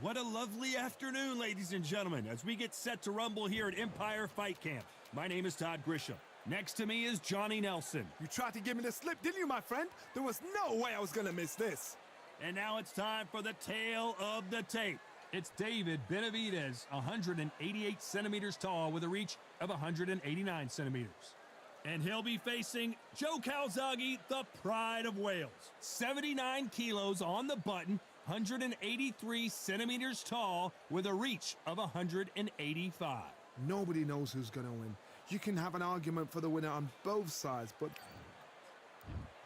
What a lovely afternoon, ladies and gentlemen, as we get set to rumble here at Empire Fight Camp. My name is Todd Grisham. Next to me is Johnny Nelson. You tried to give me the slip, didn't you, my friend? There was no way I was going to miss this. And now it's time for the tale of the tape. It's David Benavidez, 188 centimeters tall with a reach of 189 centimeters. And he'll be facing Joe Calzaghe, the pride of Wales. 79 kilos on the button, 183 centimeters tall with a reach of 185. Nobody knows who's going to win. You can have an argument for the winner on both sides, but...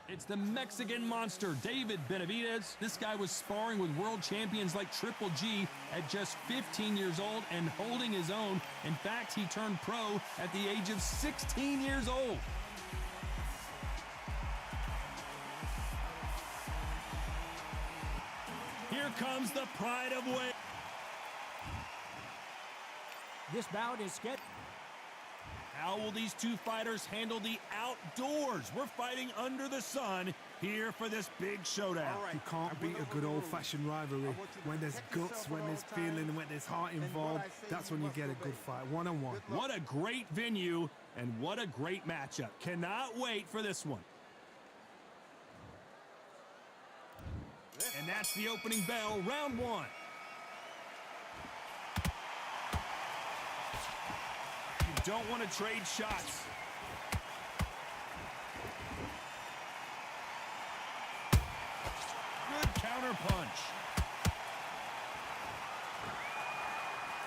It's the Mexican monster, David Benavidez. This guy was sparring with world champions like Triple G at just 15 years old and holding his own. In fact, he turned pro at the age of 16 years old. Here comes the pride of Wales. This bout is scheduled. How will these two fighters handle the outdoors? We're fighting under the sun here for this big showdown. You can't beat a good old-fashioned rivalry. When there's guts, when there's feeling, when there's heart involved, that's when you get a good fight, one-on-one. What a great venue, and what a great matchup. Cannot wait for this one. And that's the opening bell, round one. Don't want to trade shots. Good counter punch.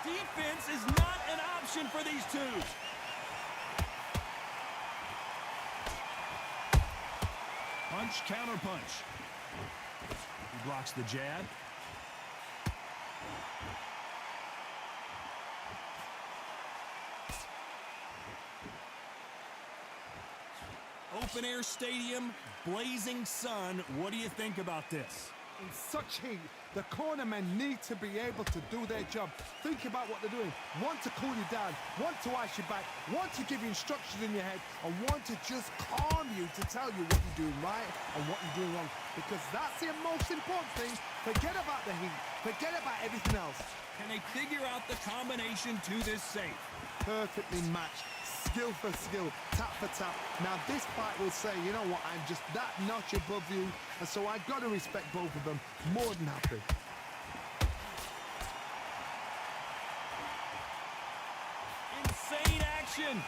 Defense is not an option for these two. Punch, counter punch. He blocks the jab. Open air stadium, blazing sun. What do you think about this? In such heat, the cornermen need to be able to do their job. Think about what they're doing. One to cool you down, one to ice you back, one to give you instructions in your head, and one to just calm you to tell you what you're doing right and what you're doing wrong. Because that's the most important thing. Forget about the heat. Forget about everything else. Can they figure out the combination to this safe? Perfectly matched. Skill for skill, tap for tap. Now this fight will say, you know what, I'm just that notch above you, and so I've got to respect both of them. More than happy. Insane action.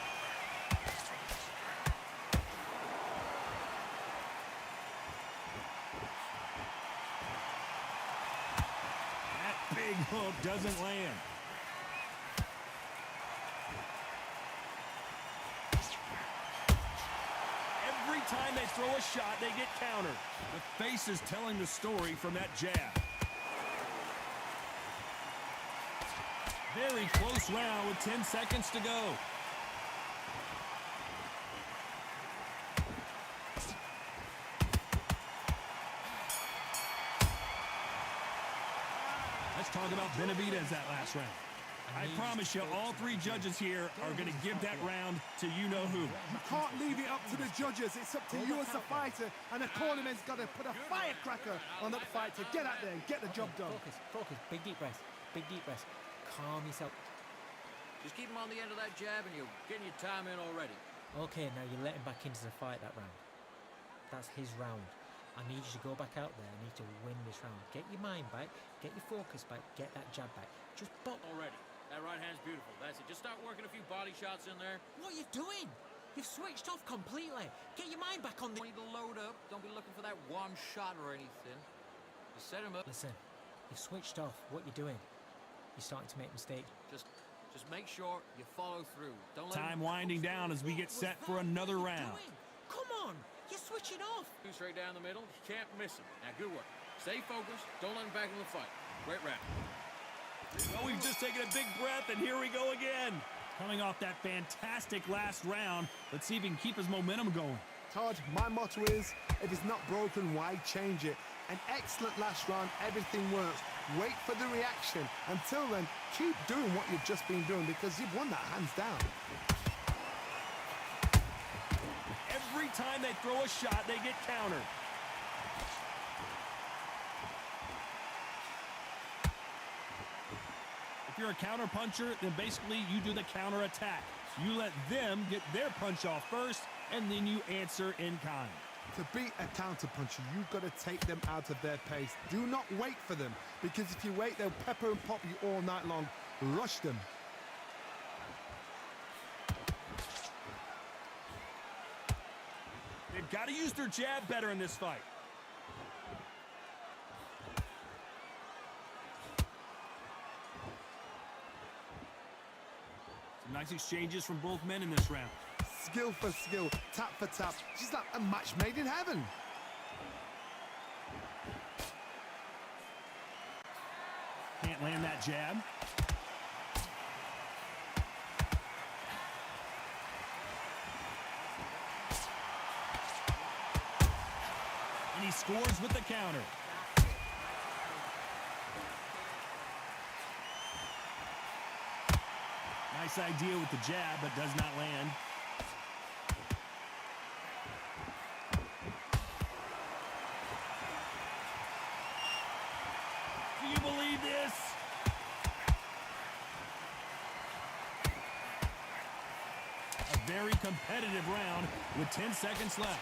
That big hook doesn't land. Every time they throw a shot, they get countered. The face is telling the story from that jab. Very close round with 10 seconds to go. Let's talk about Benavidez that last round. I promise you, all three judges here are going to give that round to you-know-who. You can't leave it up to the judges. It's up to you as a fighter, and the cornerman's got to put a firecracker on that fight to get out there and get the job done. Focus. Big deep breath. Big deep breath. Calm yourself. Just keep him on the end of that jab and you're getting your time in already. Okay, now you're letting back into the fight that round. That's his round. I need you to go back out there. I need to win this round. Get your mind back. Get your focus back. Get that jab back. Just box. Already. That right hand's beautiful. That's it. Just start working a few body shots in there. What are you doing? You've switched off completely. Get your mind back on the... Don't need to load up. Don't be looking for that one shot or anything. Just set him up. Listen, you've switched off. What you're doing, you're starting to make mistakes. Just make sure you follow through. Don't let Time winding down as we get set for another round. Come on, you're switching off. Straight down the middle. You can't miss him. Now, good work. Stay focused. Don't let him back in the fight. Great round. Well, we've just taken a big breath, and here we go again. Coming off that fantastic last round, let's see if he can keep his momentum going. Todd, my motto is, if it's not broken, why change it? An excellent last round, everything works. Wait for the reaction. Until then, keep doing what you've just been doing because you've won that hands down. Every time they throw a shot, they get countered. you're a counter puncher, then basically you do the counter attack. You let them get their punch off first, and then you answer in kind. To beat a counter puncher, you've got to take them out of their pace. Do not wait for them, because if you wait, they'll pepper and pop you all night long. Rush them. They've got to use their jab better in this fight. Some nice exchanges from both men in this round. Skill for skill, tap for tap. Just like a match made in heaven. Can't land that jab. And he scores with the counter. Nice idea with the jab, but does not land. Do you believe this? A very competitive round with 10 seconds left.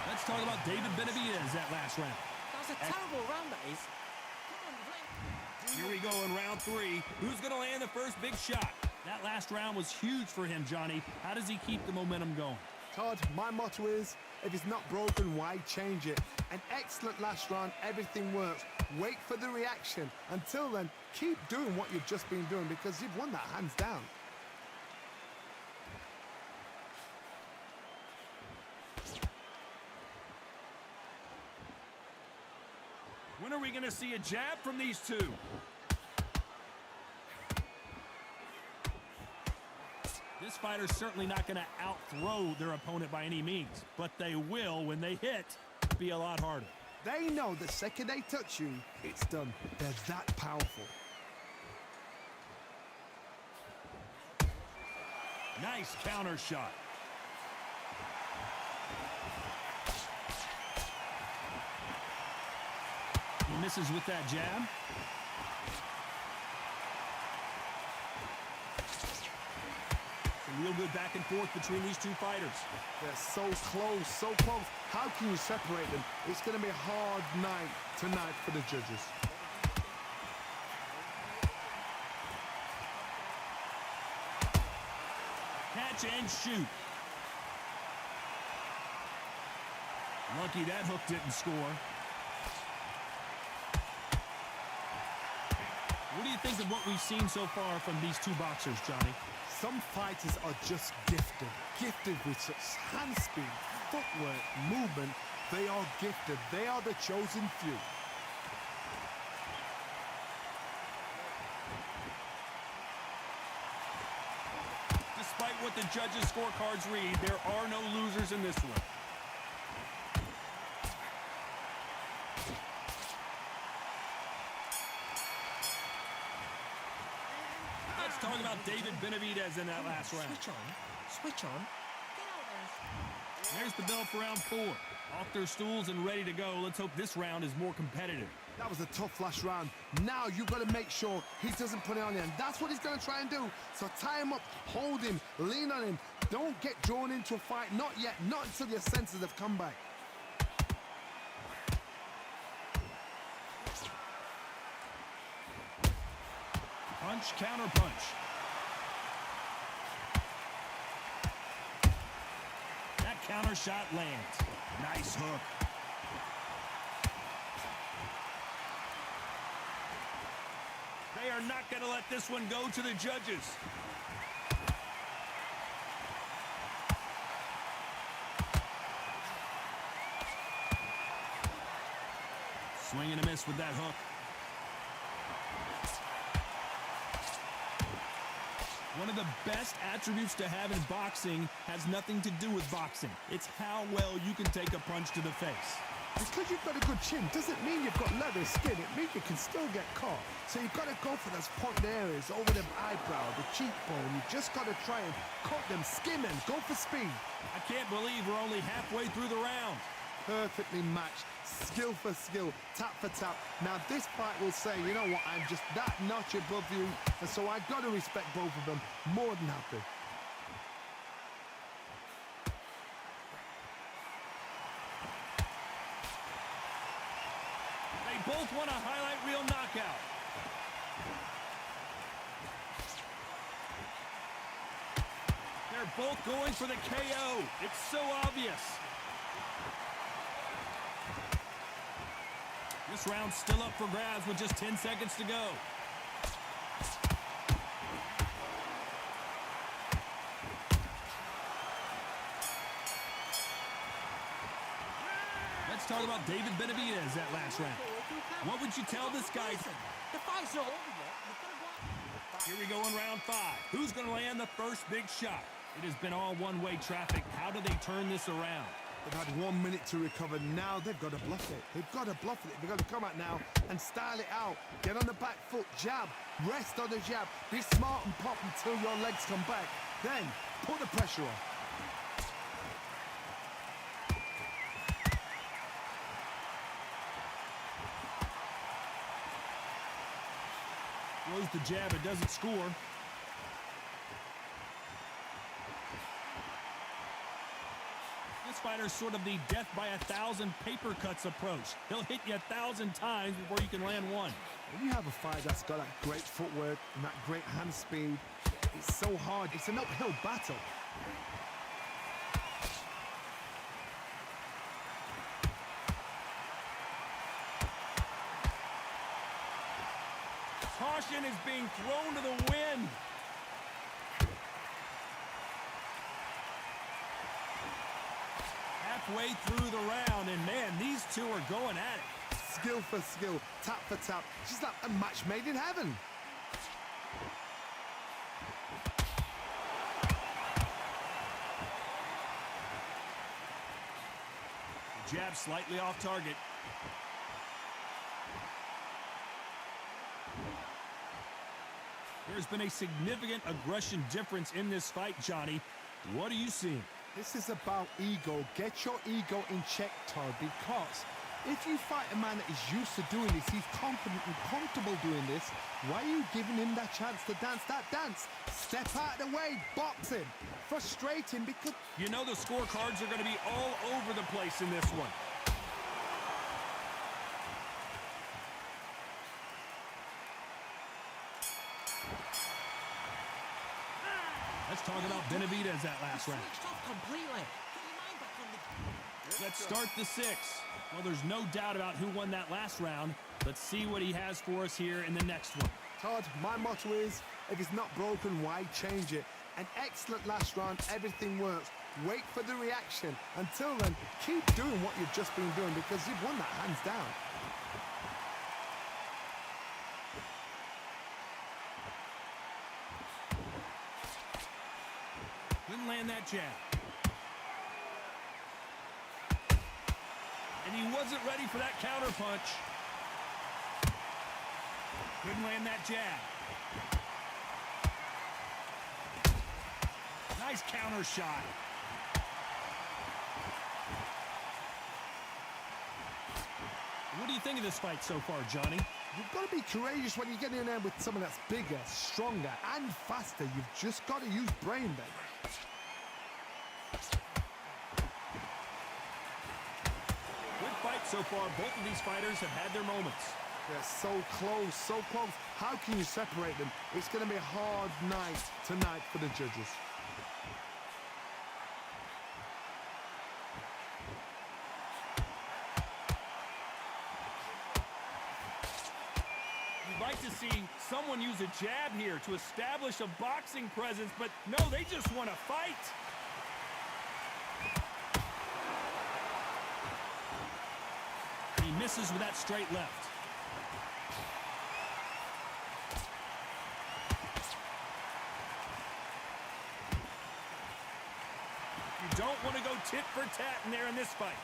Let's talk about David Benavidez that last round. That was a terrible round, that is. Come on, Here we go in round 3. Who's going to land the first big shot? That last round was huge for him, Johnny. How does he keep the momentum going? Todd, my motto is, if it's not broken, why change it? An excellent last round, everything works. Wait for the reaction. Until then, keep doing what you've just been doing, because you've won that hands down. When are we going to see a jab from these two? This fighter's certainly not going to out-throw their opponent by any means, but they will, when they hit, be a lot harder. They know the second they touch you, it's done. They're that powerful. Nice counter shot. He misses with that jab. Some real good back and forth between these two fighters. They're so close, so close. How can you separate them? It's going to be a hard night tonight for the judges. Catch and shoot. Lucky that hook didn't score. What do you think of what we've seen so far from these two boxers, Johnny? Some fighters are just gifted. Gifted with such hand speed, footwork, movement. They are gifted. They are the chosen few. Despite what the judges' scorecards read, there are no losers in this one. Let's talk about David Benavidez in that last round. Switch on. Switch on. There's the bell for round 4. Off their stools and ready to go. Let's hope this round is more competitive. That was a tough last round. Now you've got to make sure he doesn't put it on you. And that's what he's going to try and do. So tie him up, hold him, lean on him. Don't get drawn into a fight. Not yet. Not until your senses have come back. Punch, counter punch. That counter shot lands. Nice hook. They are not going to let this one go to the judges. Swing and a miss with that hook. One of the best attributes to have in boxing has nothing to do with boxing. It's how well you can take a punch to the face. Because you've got a good chin doesn't mean you've got leather skin. It means you can still get caught. So you've got to go for those point areas over the eyebrow, the cheekbone. You've just got to try and cut them, skim them, go for speed. I can't believe we're only halfway through the round. Perfectly matched, skill for skill, tap for tap. Now this fight will say, you know what, I'm just that notch above you, and so I've got to respect both of them more than happy. They both want a highlight reel knockout. They're both going for the KO. It's so obvious. This round's still up for grabs with just 10 seconds to go. Let's talk about David Benavidez that last round. What would you tell this guy? The fight's not over yet. You've got to go. Here we go in round 5. Who's going to land the first big shot? It has been all one-way traffic. How do they turn this around? They've had 1 minute to recover. Now they've got to bluff it. They've got to bluff it. They've got to come out now and style it out. Get on the back foot, jab, rest on the jab. Be smart and pop until your legs come back. Then put the pressure on. Throws the jab, it doesn't score. This fighter's sort of the death by 1,000 paper cuts approach. He'll hit you 1,000 times before you can land one. When you have a fight that's got that great footwork and that great hand speed, it's so hard. It's an uphill battle. Caution is being thrown to the wind. Halfway through the round, and man, these two are going at it. Skill for skill, tap for tap. Just like a match made in heaven. Jab slightly off target. There's been a significant aggression difference in this fight, Johnny. What are you seeing? This is about ego. Get your ego in check, Todd, because if you fight a man that is used to doing this, he's confident and comfortable doing this, why are you giving him that chance to dance that dance? Step out of the way, box him. Frustrating because... You know the scorecards are going to be all over the place in this one. Let's talk about Benavidez that last round. Switched off completely. Get your mind back on the... Let's start the 6. Well, there's no doubt about who won that last round. Let's see what he has for us here in the next one. Todd, my motto is, if it's not broken, why change it? An excellent last round, everything works. Wait for the reaction. Until then, keep doing what you've just been doing because you've won that hands down. Couldn't land that jab. And he wasn't ready for that counter punch. Couldn't land that jab. Nice counter shot. What do you think of this fight so far, Johnny? You've got to be courageous when you get in there with someone that's bigger, stronger, and faster. You've just got to use brain then. Good fight so far. Both of these fighters have had their moments. They're so close, so close. How can you separate them? It's going to be a hard night tonight for the judges. You'd like to see someone use a jab here to establish a boxing presence, but no, they just want to fight. He misses with that straight left. You don't want to go tit for tat in there in this fight.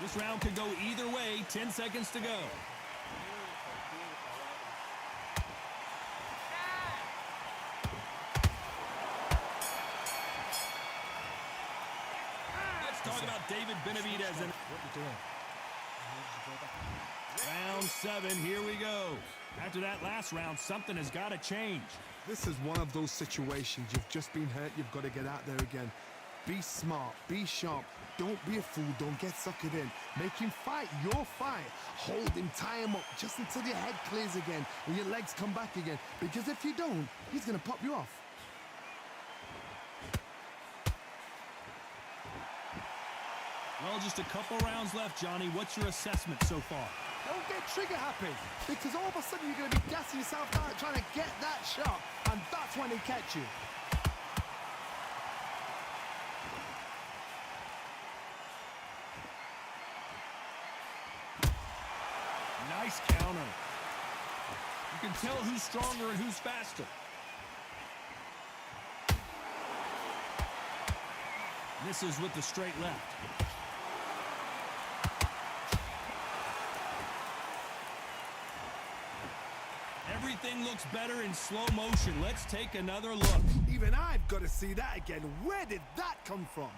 This round could go either way. 10 seconds to go. Let's talk about David Benavidez. And What are you doing? I need you to go back. round 7, here we go. After that last round, something has got to change. This is one of those situations. You've just been hurt. You've got to get out there again. Be smart. Be sharp. Don't be a fool. Don't get suckered in. Make him fight your fight. Hold him. Tie him up just until your head clears again and your legs come back again. Because if you don't, he's going to pop you off. Well, just a couple rounds left, Johnny. What's your assessment so far? Don't get trigger happy, because all of a sudden you're going to be gassing yourself out trying to get that shot, and that's when he catch you. Nice counter. You can tell who's stronger and who's faster. Misses with the straight left. Everything looks better in slow motion. Let's take another look. Even I've got to see that again. Where did that come from?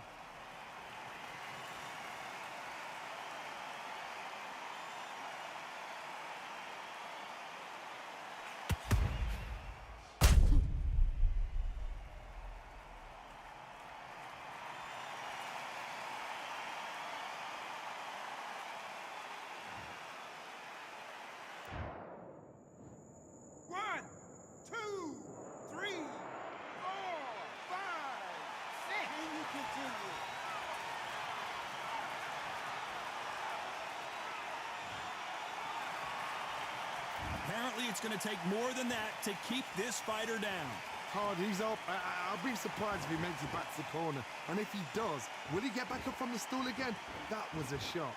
Apparently, it's going to take more than that to keep this fighter down. Hard, he's up. I'll be surprised if he makes it back to the corner. And if he does, will he get back up from the stool again? That was a shot.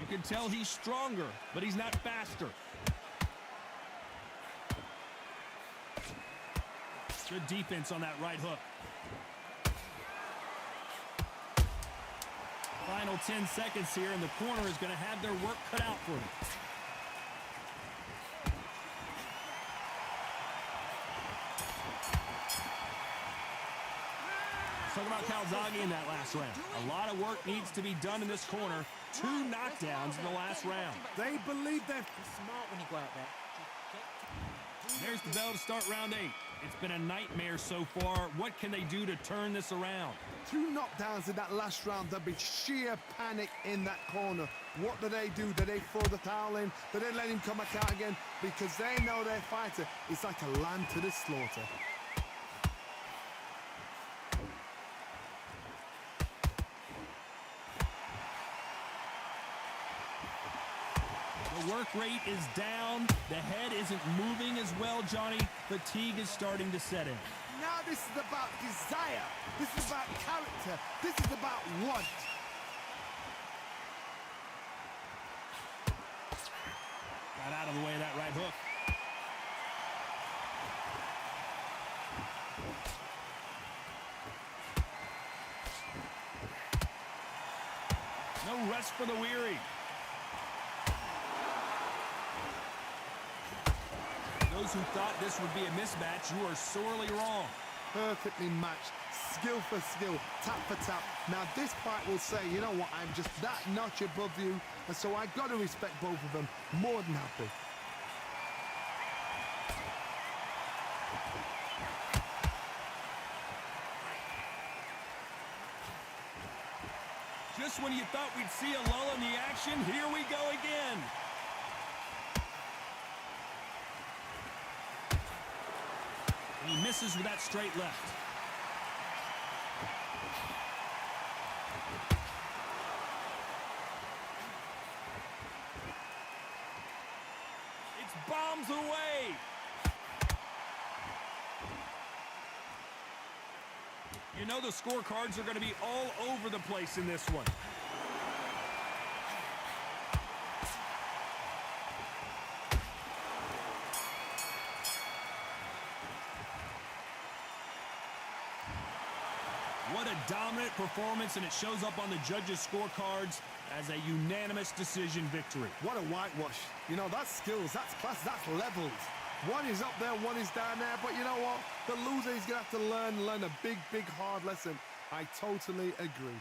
You can tell he's stronger, but he's not faster. Good defense on that right hook. Final 10 seconds here, and the corner is going to have their work cut out for them. Let's talk about Calzaghe in that last round. A lot of work needs to be done in this corner. 2 knockdowns in the last round. They believe they're... Be smart when you go out there. There's the bell to start round 8. It's been a nightmare so far. What can they do to turn this around? 2 knockdowns in that last round. There'll be sheer panic in that corner. What do? Do they throw the towel in? Do they let him come back out again? Because they know their fighter is like a lamb to the slaughter. The work rate is down. The head isn't moving as well, Johnny. Fatigue is starting to set in. Now this is about desire. This is about character. This is about want. Got out of the way of that right hook. No rest for the weary. Those who thought this would be a mismatch, you are sorely wrong. Perfectly matched, skill for skill, tap for tap. Now this fight will say, you know what, I'm just that notch above you, and so I've got to respect both of them. More than happy. Just when you thought we'd see a lull in the action, here we go again. And he misses with that straight left. It's bombs away. You know the scorecards are going to be all over the place in this one. What a dominant performance, and it shows up on the judges' scorecards as a unanimous decision victory. What a whitewash. You know, that's skills, that's class, that's levels. One is up there, one is down there, but you know what? The loser is going to have to learn a big, hard lesson. I totally agree.